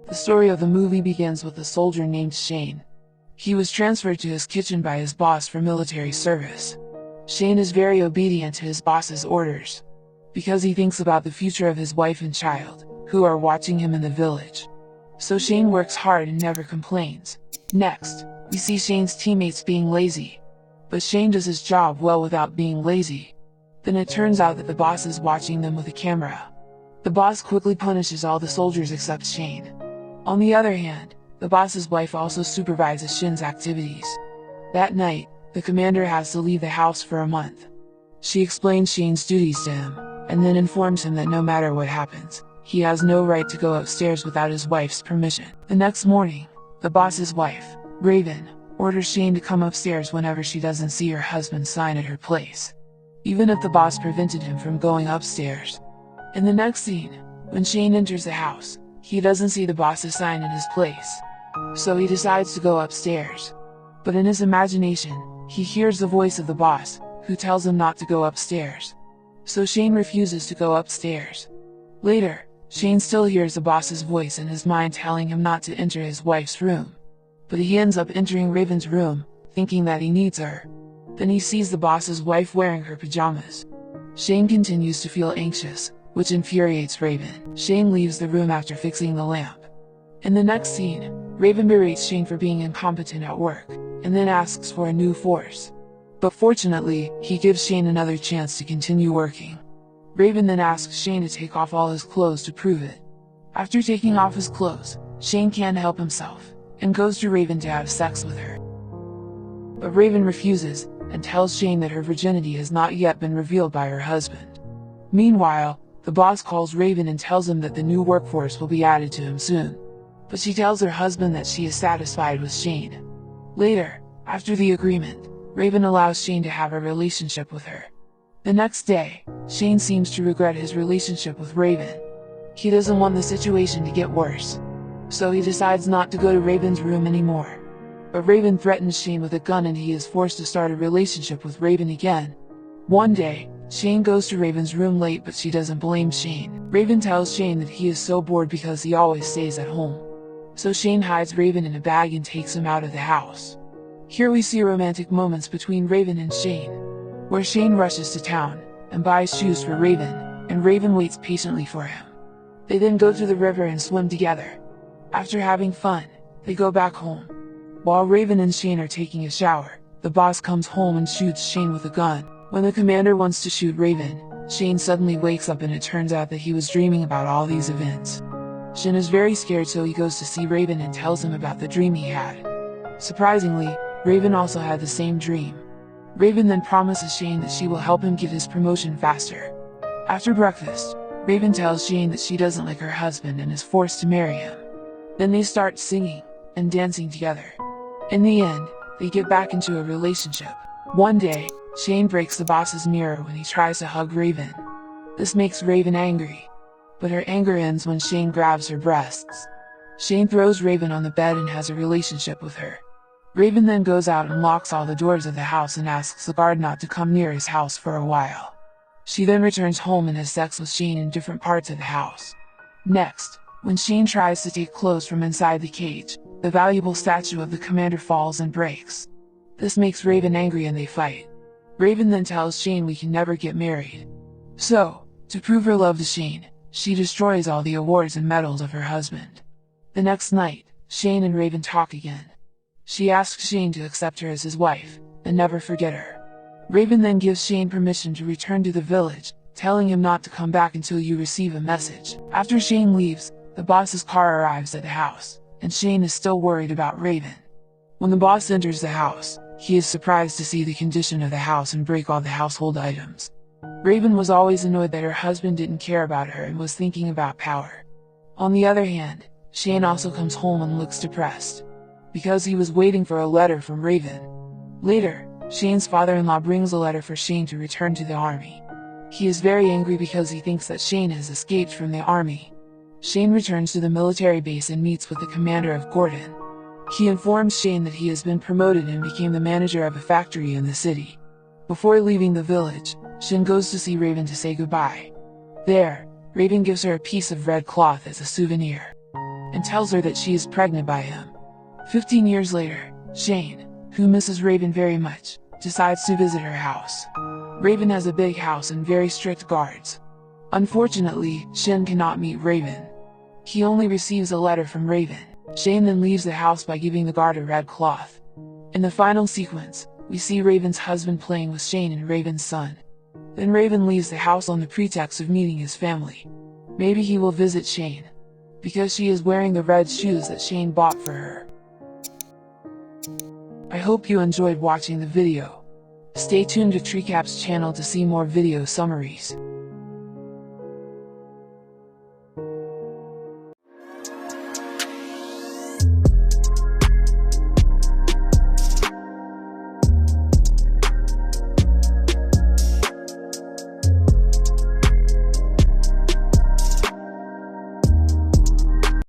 The story of the movie begins with a soldier named Shin. He was transferred to his kitchen by his boss for military service. Shin is very obedient to his boss's orders, because he thinks about the future of his wife and child, who are watching him in the village. So Shin works hard and never complains. Next, we see Shin's teammates being lazy. But Shin does his job well without being lazy. Then it turns out that the boss is watching them with a camera. The boss quickly punishes all the soldiers except Shin. On the other hand, the boss's wife also supervises Shin's activities. That night, the commander has to leave the house for a month. She explains Shin's duties to him, and then informs him that no matter what happens, he has no right to go upstairs without his wife's permission. The next morning, the boss's wife, Raven, orders Shin to come upstairs whenever she doesn't see her husband's sign at her place, even if the boss prevented him from going upstairs. In the next scene, when Shin enters the house, he doesn't see the boss's sign in his place, so he decides to go upstairs. But in his imagination, he hears the voice of the boss, who tells him not to go upstairs. So Shin refuses to go upstairs. Later, Shin still hears the boss's voice in his mind telling him not to enter his wife's room. But he ends up entering Raven's room, thinking that he needs her. Then he sees the boss's wife wearing her pajamas. Shin continues to feel anxious, which infuriates Raven. Shin leaves the room after fixing the lamp. In the next scene, Raven berates Shin for being incompetent at work, and then asks for a new force. But fortunately, he gives Shin another chance to continue working. Raven then asks Shin to take off all his clothes to prove it. After taking off his clothes, Shin can't help himself, and goes to Raven to have sex with her. But Raven refuses, and tells Shin that her virginity has not yet been revealed by her husband. Meanwhile, the boss calls Raven and tells him that the new workforce will be added to him soon. But she tells her husband that she is satisfied with Shin. Later, after the agreement, Raven allows Shin to have a relationship with her. The next day, Shin seems to regret his relationship with Raven. He doesn't want the situation to get worse, so he decides not to go to Raven's room anymore. But Raven threatens Shin with a gun and he is forced to start a relationship with Raven again. One day, Shin goes to Raven's room late but she doesn't blame Shin. Raven tells Shin that he is so bored because he always stays at home. So Shin hides Raven in a bag and takes him out of the house. Here we see romantic moments between Raven and Shin, where Shin rushes to town and buys shoes for Raven, and Raven waits patiently for him. They then go to the river and swim together. After having fun, they go back home. While Raven and Shin are taking a shower, the boss comes home and shoots Shin with a gun. When the commander wants to shoot Raven, Shin suddenly wakes up and it turns out that he was dreaming about all these events. Shin is very scared, so he goes to see Raven and tells him about the dream he had. Surprisingly, Raven also had the same dream. Raven then promises Shin that she will help him get his promotion faster. After breakfast, Raven tells Shin that she doesn't like her husband and is forced to marry him. Then they start singing and dancing together. In the end, they get back into a relationship. One day, Shin breaks the boss's mirror when he tries to hug Raven. This makes Raven angry, but her anger ends when Shin grabs her breasts. Shin throws Raven on the bed and has a relationship with her. Raven then goes out and locks all the doors of the house and asks the guard not to come near his house for a while. She then returns home and has sex with Shin in different parts of the house. Next, when Shin tries to take clothes from inside the cage, the valuable statue of the commander falls and breaks. This makes Raven angry and they fight. Raven then tells Shin we can never get married. So, to prove her love to Shin, she destroys all the awards and medals of her husband. The next night, Shin and Raven talk again. She asks Shin to accept her as his wife, and never forget her. Raven then gives Shin permission to return to the village, telling him not to come back until you receive a message. After Shin leaves, the boss's car arrives at the house, and Shin is still worried about Raven. When the boss enters the house, he is surprised to see the condition of the house and break all the household items. Raven was always annoyed that her husband didn't care about her and was thinking about power. On the other hand, Shin also comes home and looks depressed, because he was waiting for a letter from Raven. Later, Shin's father-in-law brings a letter for Shin to return to the army. He is very angry because he thinks that Shin has escaped from the army. Shin returns to the military base and meets with the commander of Gordon. He informs Shin that he has been promoted and became the manager of a factory in the city. Before leaving the village, Shin goes to see Raven to say goodbye. There, Raven gives her a piece of red cloth as a souvenir. and tells her that she is pregnant by him. 15 years later, Shane, who misses Raven very much, decides to visit her house. Raven has a big house and very strict guards. Unfortunately, Shin cannot meet Raven. He only receives a letter from Raven. Shane then leaves the house by giving the guard a red cloth. In the final sequence, we see Raven's husband playing with Shane and Raven's son. Then Raven leaves the house on the pretext of meeting his family. Maybe he will visit Shane, because she is wearing the red shoes that Shane bought for her. I hope you enjoyed watching the video. Stay tuned to KTrecaps channel to see more video summaries.